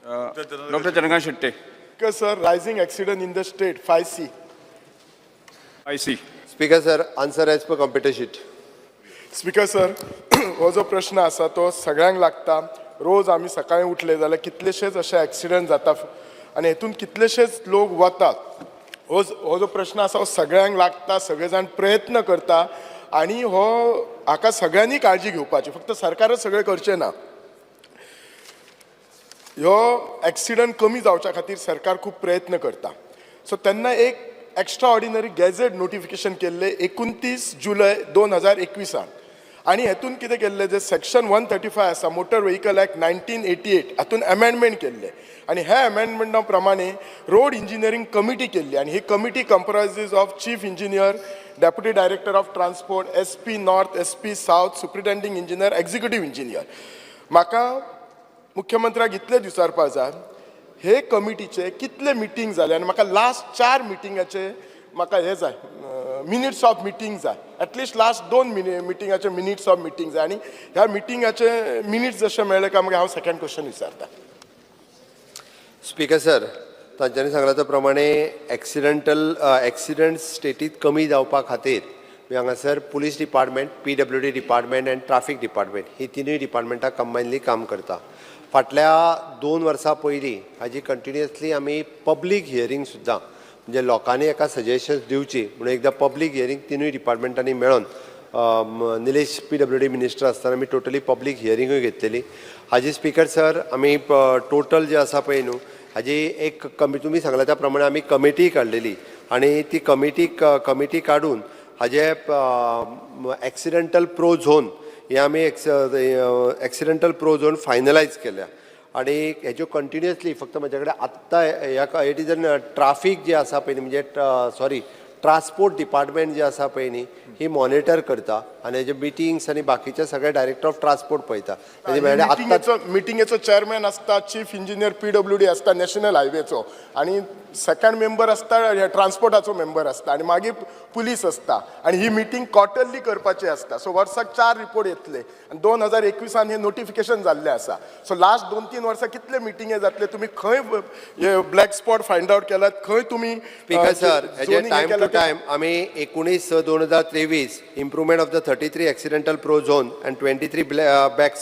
Dr. Chandrakanth Shetty. Speaker, sir, rising accident in the state, 5C. I see. Speaker sir, answer as per computer sheet. Speaker sir, हो जो प्रश्न आसा तो सगळ्यांक लागता. रोज आमी सकाळी उठले जाल्यार कितलेशेच अशे ॲक्सिडंट जाता आनी हेतून कितलेशेच लोक वतात. हो जो प्रश्न आसा हो सगळ्यांक लागता, सगळे जाण प्रयत्न करता आनी हाका सगळ्यांनी काळजी घेवपाची, फक्त सरकारच सगळें करचें ना. ह्यो ॲक्सिडंट कमी जावच्या खातीर सरकार खूब प्रयत्न करता. सो तेन्ना एक एक्स्ट्रा ऑर्डिनरी गॅझेट नोटिफिकेशन केल्ले 29 जुलय 2021 आनी हेतून कितें केल्लें जे सेक्शन 135 आसा मोटर व्हेकल ॲक्ट 1988 हातून अमेंडमेंट केल्ले आनी ह्या अमेंडमेंटा प्रमाणे रोड इंजिनियरींग कमिटी केल्ली आनी ही committee comprises of chief engineer, deputy director of transport, SP north, SP south, superintending engineer, executive engineer. म्हाका मुख्यमंत्र्याक इतलें विचारपाक जाय हे कमिटीचे कितले मिटींग जाले आनी म्हाका लास्ट 4 मिटिंगाचे म्हाका हे जाय मिनिट्स ऑफ मिटींग जाय. एटलिस्ट लास्ट 2 मिटिंगाचे मिनिट्स ऑफ मिटींग जाय आनी ह्या मिटिंगाचे मिनिट्स जशे मेळ्ळे काय हांव सेकंड क्वेश्चन विचारता. स्पीकर सर, तांच्यांनी सांगला त्या प्रमाणे एक्सिडंट स्टेटीत कमी जावपा खातीर हांगासर police department, PWD department and traffic department ही तिनूय डिपार्टमेंटां कंबायनली काम करता. फाटल्या 2 वर्सां पयलीं हाजी कंटिन्युअसली आमी पब्लीक हियरींग सुद्दां म्हणजे लोकांनी एका सजेशन्स दिवची म्हणून एकदां पब्लीक हियरींग तिनूय डिपार्टमेंटांनी मेळोन निलेश PWD मिनिस्टर आसतना आमी टोटली पब्लीक हियरींगूय घेतलेली. हाजी स्पीकर सर आमी टोटल जे आसा पळय न्हू हाजी एक तुमी सांगला त्या प्रमाणे आमी कमिटी काडलेली आनी ती कमिटी काडून हाजे एक्सिडेंटल प्रो झोन हे आमी एक्सिडेंटल प्रो झोन फायनलायज केल्या आनी हेज्यो कंटिन्युअसली फक्त म्हाजे कडेन आत्तां इट इज अन ट्राफीक जे आसा पळय न्ही म्हणजे ट्रान्सपोर्ट डिपार्टमेंट जे आसा पळय न्ही ही मॉनिटर करता आनी हेजे मिटिंग्स आनी बाकीचे सगळे डायरेक्टर ऑफ ट्रान्सपोर्ट पळयता. मिटिंगेचो चेअरमॅन आसता, चीफ इंजिनियर PWD आसता नॅशनल हायवेचो आनी सेकंड मेंबर आसता ट्रान्सपोर्टाचो मेंबर आसता आनी मागीर पुलीस आसता आनी ही मिटींग क्वार्टरली करपाची आसता. सो वर्साक 4 रिपोर्ट येतले आनी 2021 हे नोटिफिकेशन जाल्लें आसा. सो लास्ट 2-3 वर्सां कितले मिटिंगे जातले, तुमी खंय ब्लॅक स्पॉट फायंड आउट केलात, खंय तुमी स्पीकर सर हेजे टायम टू टायम आमी 19/6/2023 improvement of the 33 accidental pro zone and 23 black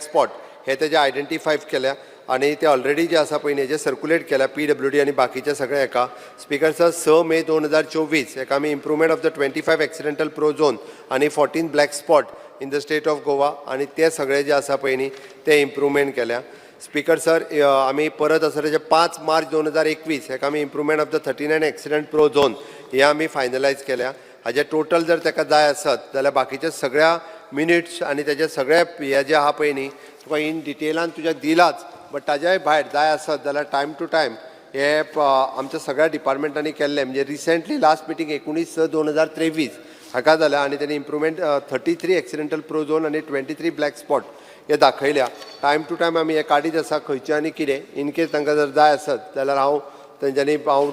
spot हे तेजे आयडेंटिफाय केल्या आनी ते ऑलरेडी जे आसा पळय हेजे सर्क्युलेट केल्या PWD आनी बाकीचे सगळे हेका. स्पीकर सर 6 मे 2024 हेका आमी improvement of the 25 accidental pro zone आनी 14 black spot in the state of Goa आनी ते सगळे जे आसा पळय न्ही ते इम्प्रुवमेंट केल्या. स्पीकर सर आमी परत आसा तेजे 5 मार्च 2021 हेका आमी improvement of the 39 accident pro zone हे आमी फायनलायज केल्या. हाजे टोटल जर ताका जाय आसत जाल्यार बाकीच्या सगळ्या मिनिट्स आनी तेजे सगळे हे जे आहा पळय न्ही तुका इन डिटेलान तुज्या दिलाच, बट ताज्याय भायर जाय आसत जाल्यार टायम टू टायम हे आमच्या सगळ्या डिपार्टमेंटांनी केल्ले. म्हणजे रिसेंटली लास्ट मिटींग 19/6/2023 हाका जाल्या आनी तेणी इम्प्रुवमेंट 33 एक्सिडेंटल प्रो झोन आनी 23 ब्लॅक स्पॉट हे दाखयल्या. टायम टू टायम आमी हे काडीत आसा खंयचे आनी कितें इन केस तांकां जर जाय आसत जाल्यार हांव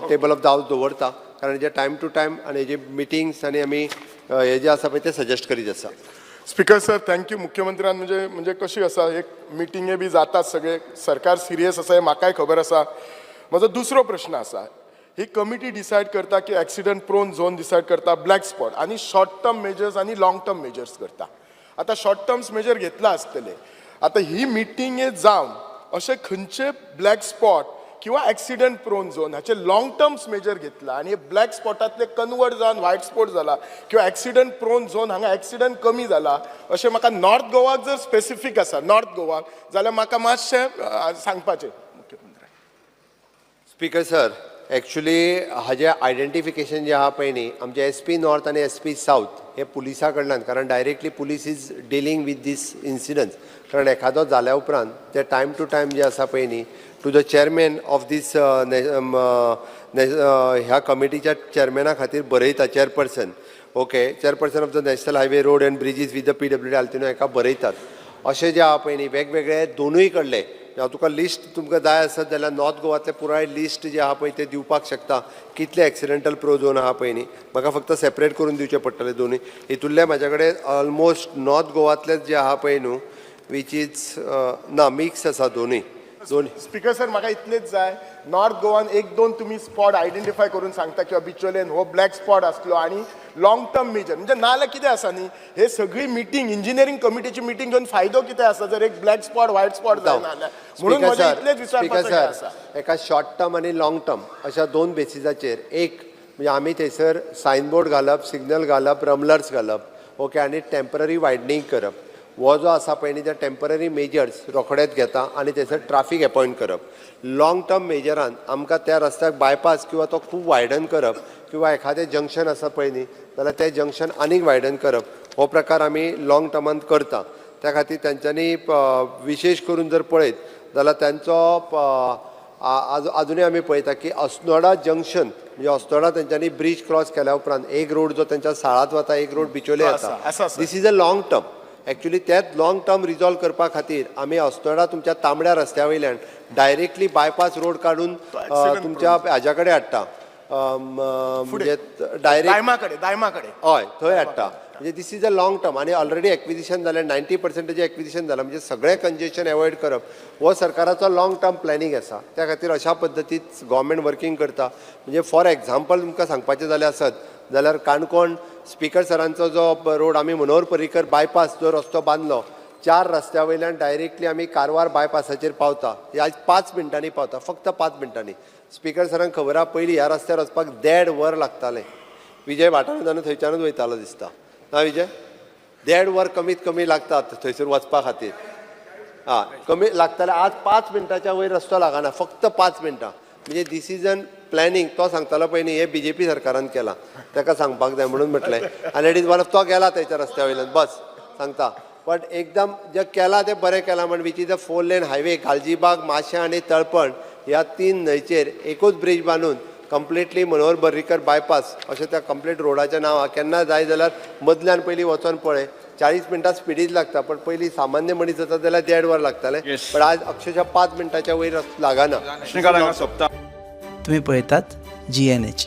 टेबल ऑफ द हावस दवरता, कारण हेजे टायम टू टायम आनी हेजे मिटिंग्स आनी आमी हे जे आसा पळय ते सजेस्ट करीत आसा. Speaker sir thank you. मुख्यमंत्र्यान म्हणजे कशी आसा एक मिटिंगे बी जातात, सगळे सरकार सिरियस आसा हे म्हाकाय खबर आसा. म्हजो दुसरो प्रश्न आसा, ही कमिटी डिसायड करता की एक्सिडंट प्रोन झोन डिसायड करता, ब्लॅक स्पॉट आनी शॉर्ट टर्म मेजर्स आनी लाँग टर्म मेजर्स करता. आतां शॉर्ट टर्म्स मेजर घेतला आसतले, आतां ही मिटिंगे जावन अशे खंयचे ब्लॅक स्पॉट किंवा एक्सिडंट प्रोन झोन हाचे लाँग टर्म्स मेजर घेतला आनी ब्लॅक स्पॉटातले कन्वर्ट जावन व्हायट स्पॉट जाला किंवा एक्सिडंट प्रोन झोन हांगा एक्सिडंट कमी जाला अशें म्हाका नॉर्थ गोवाक जर स्पेसिफीक आसा नॉर्थ गोवाक जाल्यार म्हाका मातशें सांगपाचें. स्पीकर सर एक्चुअली हाजे आयडेंटिफिकेशन जे आहा पळय न्ही आमचे SP नॉर्थ आनी SP साउथ हे पुलिसा कडल्यान, कारण directly police is dealing with these incidents, कारण एखादो जाल्या उपरांत ते टायम टू टायम जे आसा पळय न्ही to the chairman of these ह्या कमिटीच्या चेअरमॅना खातीर बरयता chairperson. Okay, chairperson of the national highway road and bridges with the PWD आल्तिनो हेका बरयतात. अशें जे आहा पळय न्ही वेगवेगळे दोनूय कडले हांव तुका लिस्ट तुमकां जाय आसत जाल्यार नॉर्थ गोवातले पुराय लिस्ट जे आहा पळय ते दिवपाक शकता. कितले एक्सिडेंटल प्रो झोन आहा पळय न्ही म्हाका फक्त सेपरेट करून दिवचे पडटले दोनूय. हितूंतले म्हाजे कडेन ऑलमोस्ट नॉर्थ गोवातलेच जे आहा पळय न्हू वीच इज ना मिक्स आसा दोनूय. दोन्ही स्पीकर सर म्हाका इतलेच जाय नॉर्थ गोवान एक दोन तुम्ही स्पॉट आयडेंटिफाय करून सांगता किंवा बिचोलेन हो ब्लॅक स्पॉट असलो आणि लॉंग टर्म मेजर म्हणजे नाल्यार कितें आसा न्ही हे सगळी मिटींग इंजिनियरींग कमिटीची मिटींग घेवन फायदो कितें आसा जर एक ब्लॅक स्पॉट व्हाईट स्पॉट जायना म्हणून म्हजें इतलेच विचारपाचें आसा एका शॉर्ट टर्म आणि लॉंग टर्म अशा दोन बेसिसाचेर एक म्हणजे आमी थंयसर सायनबोर्ड घालप सिग्नल घालप रमलर्स घालप ओके आणि टेम्पररी वायडनींग करप हो जो आसा पळय न्ही ते टेम्पररी मेजर्स रोखडेच घेता आणि थंयसर ट्राफीक अपॉयंट करप लॉंग टर्म मेजरान आमकां त्या रस्त्याक बायपास किंवा तो खूब वायडन करप किंवा एखादें जंक्शन आसा पळय न्ही जाल्यार तें जंक्शन आनीक वायडन करप हो प्रकार आमी लॉंग टर्मान करता त्या खातीर तेंच्यांनी विशेश करून जर पळयत जाल्यार तेंचो अजूनय आमी पळयता की अस्नोडा जंक्शन म्हणजे अस्नोडा तेंच्यांनी ब्रिज क्रॉस केल्या उपरांत एक रोड जो तेंच्या साळात वता एक रोड बिचोले येता this is a long term actually तेच लॉंग टर्म रिजॉल्व करपा खातीर आमी अस्नोडा तुमच्या तांबड्या रस्त्या वयल्यान डायरेक्टली बायपास रोड काडून तुमच्या हाज्या कडेन हाडटा म्हणजे डायरेक्ट दायमा कडेन हय थंय हाडटा म्हणजे this is a long term आणि ऑलरेडी एक्विजिशन जालें 90% एक्विजिशन जालां म्हणजे सगळें कंजेशन एवॉयड करप हो सरकाराचो लॉंग टर्म प्लॅनिंग आसा त्या खातीर अशा पद्दतीत गव्हर्मेंट वर्किंग करता म्हणजे फॉर एग्जाम्पल तुमकां सांगपाचें जालें आसत जाल्यार काणकोण स्पीकर सरांचो जो रोड आमी मनोहर पर्रीकर बायपास जो रस्तो बांदलो 4 रस्त्या वयल्यान डायरेक्टली आमी कारवार बायपासाचेर पावता आज 5 मिनटांनी पावता फक्त 5 मिनटांनी स्पीकर सरांक खबर आहा पयलीं ह्या रस्त्यार वचपाक 1.5 वर लागतालें विजय वाठारांतल्यान थंयच्यानूच वयतालो दिसता ना विजय 1.5 वर कमीत कमी लागतात थंयसर वचपा खातीर कमी लागताले आज 5 मिनटाच्या वयर रस्तो लागना फक्त 5 मिनटां म्हणजे डिसिजन प्लॅनिंग तो सांगतालो पळय न्ही हे BJP सरकारान केला ताका सांगपाक जाय म्हणून म्हटलें आनी इट इज वन ऑफ तो गेला थंयच्या रस्त्या वयल्यान बस सांगता बट एकदम जे केला तें बरें केलां म्हण which is a 4 lane highway Galgibag माशें आनी तळपण ह्या 3 न्हंयचेर एकूच ब्रिज बांदून कंप्लिटली मनोहर पर्रीकर बायपास अशें त्या कंप्लीट रोडाचें नांव केन्ना जाय जाल्यार मदल्यान पयलीं वचोन पळय 40 मिनटां स्पिडीच लागता पण पयलीं सामान्य मनीस जाता जाल्यार 1.5 वर लागताले पण आज अक्षरशः 5 मिनटाच्या वयर लागना कृष्णकांत हांगा सोंपता तुम्ही पळयतात GNH.